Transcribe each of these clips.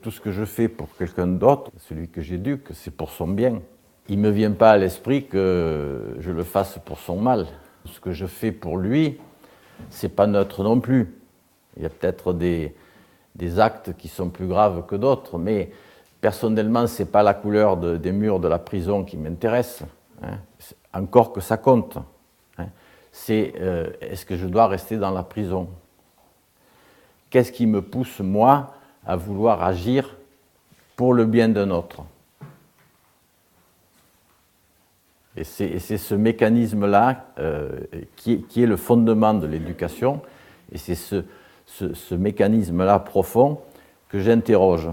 Tout ce que je fais pour quelqu'un d'autre, celui que j'éduque, c'est pour son bien. Il ne me vient pas à l'esprit que je le fasse pour son mal. Ce que je fais pour lui, c'est pas neutre non plus. Il y a peut-être des actes qui sont plus graves que d'autres, mais personnellement, ce n'est pas la couleur des murs de la prison qui m'intéresse, hein. Encore que ça compte, hein. C'est est-ce que je dois rester dans la prison? Qu'est-ce qui me pousse, moi, à vouloir agir pour le bien d'un autre? Et c'est ce mécanisme-là qui est le fondement de l'éducation, et c'est ce mécanisme-là profond que j'interroge.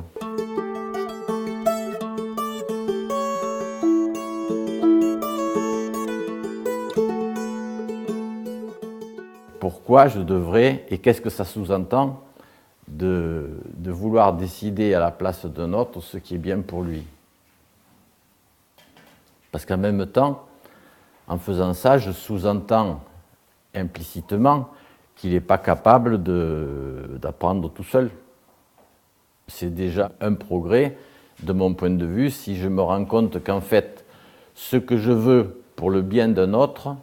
Pourquoi je devrais, et qu'est-ce que ça sous-entend, de vouloir décider à la place d'un autre ce qui est bien pour lui? Parce qu'en même temps, en faisant ça, je sous-entends implicitement qu'il n'est pas capable d'apprendre tout seul. C'est déjà un progrès, de mon point de vue, si je me rends compte qu'en fait, ce que je veux pour le bien d'un autre,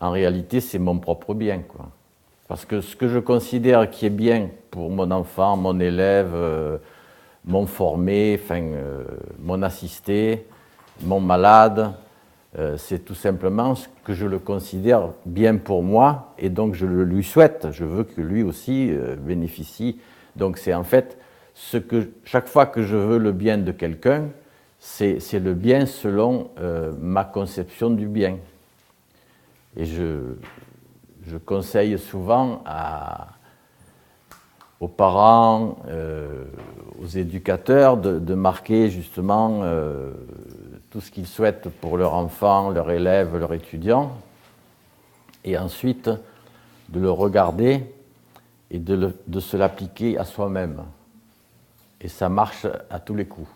en réalité, c'est mon propre bien, quoi. Parce que ce que je considère qui est bien pour mon enfant, mon élève, mon formé, mon assisté, mon malade, c'est tout simplement ce que je le considère bien pour moi, et donc je le lui souhaite. Je veux que lui aussi bénéficie. Donc c'est en fait, chaque fois que je veux le bien de quelqu'un, c'est le bien selon ma conception du bien. Et je conseille souvent aux parents, aux éducateurs de marquer justement tout ce qu'ils souhaitent pour leur enfant, leur élève, leur étudiant, et ensuite de le regarder et de se l'appliquer à soi-même. Et ça marche à tous les coups.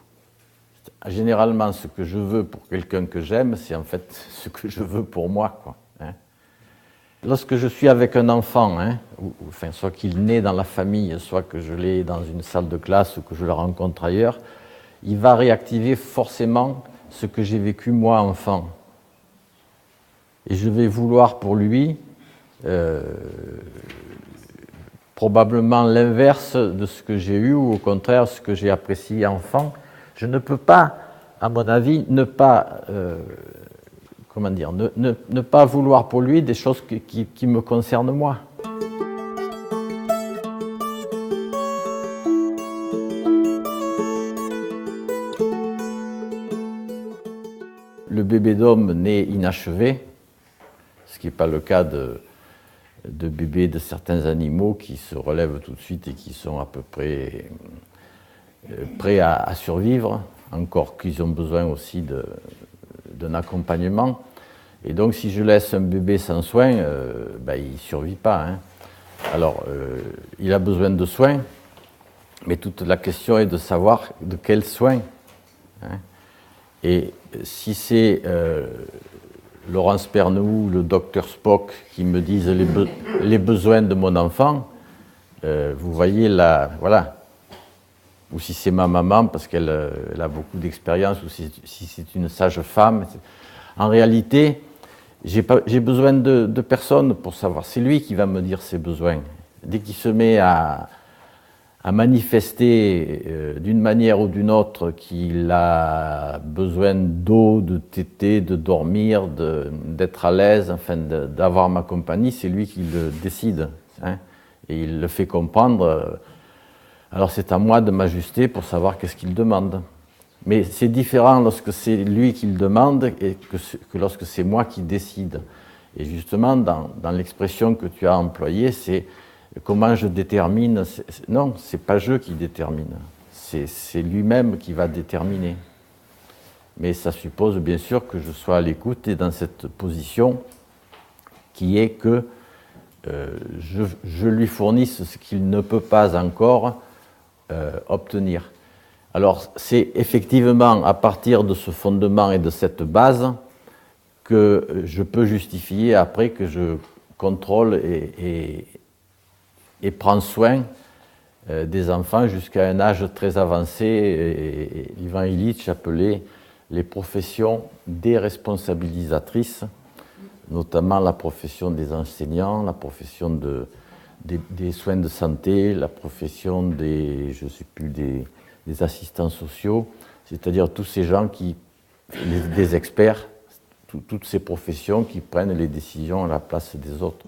Généralement, ce que je veux pour quelqu'un que j'aime, c'est en fait ce que je veux pour moi, quoi, hein. Lorsque je suis avec un enfant, hein, soit qu'il naît dans la famille, soit que je l'ai dans une salle de classe ou que je le rencontre ailleurs, il va réactiver forcément ce que j'ai vécu moi enfant. Et je vais vouloir pour lui probablement l'inverse de ce que j'ai eu, ou au contraire ce que j'ai apprécié enfant. Je ne peux pas, à mon avis, ne pas ne pas vouloir pour lui des choses qui me concernent moi. Le bébé d'homme naît inachevé, ce qui n'est pas le cas de bébés de certains animaux qui se relèvent tout de suite et qui sont à peu près prêts à survivre, encore qu'ils ont besoin aussi d'un accompagnement. Et donc, si je laisse un bébé sans soins, il ne survit pas, hein. Alors, il a besoin de soins, mais toute la question est de savoir de quels soins, hein. Et si c'est Laurence Pernou ou le docteur Spock qui me disent les besoins de mon enfant, vous voyez là, voilà. Ou si c'est ma maman, parce qu'elle a beaucoup d'expérience, ou si c'est une sage-femme. En réalité, j'ai besoin de personne pour savoir. C'est lui qui va me dire ses besoins. Dès qu'il se met à manifester d'une manière ou d'une autre qu'il a besoin d'eau, de téter, de dormir, d'être à l'aise, d'avoir ma compagnie, c'est lui qui le décide, hein, et il le fait comprendre. Alors c'est à moi de m'ajuster pour savoir qu'est-ce qu'il demande. Mais c'est différent lorsque c'est lui qui le demande et que lorsque c'est moi qui décide. Et justement, dans l'expression que tu as employée, c'est comment je détermine. Non, ce n'est pas je qui détermine, c'est lui-même qui va déterminer. Mais ça suppose bien sûr que je sois à l'écoute et dans cette position qui est que je lui fournisse ce qu'il ne peut pas encore obtenir. Alors, c'est effectivement à partir de ce fondement et de cette base que je peux justifier après que je contrôle et prends soin des enfants jusqu'à un âge très avancé. Et Ivan Illich appelait les professions déresponsabilisatrices, notamment la profession des enseignants, la profession des soins de santé, la profession des assistants sociaux, c'est-à-dire tous ces gens des experts, toutes ces professions qui prennent les décisions à la place des autres.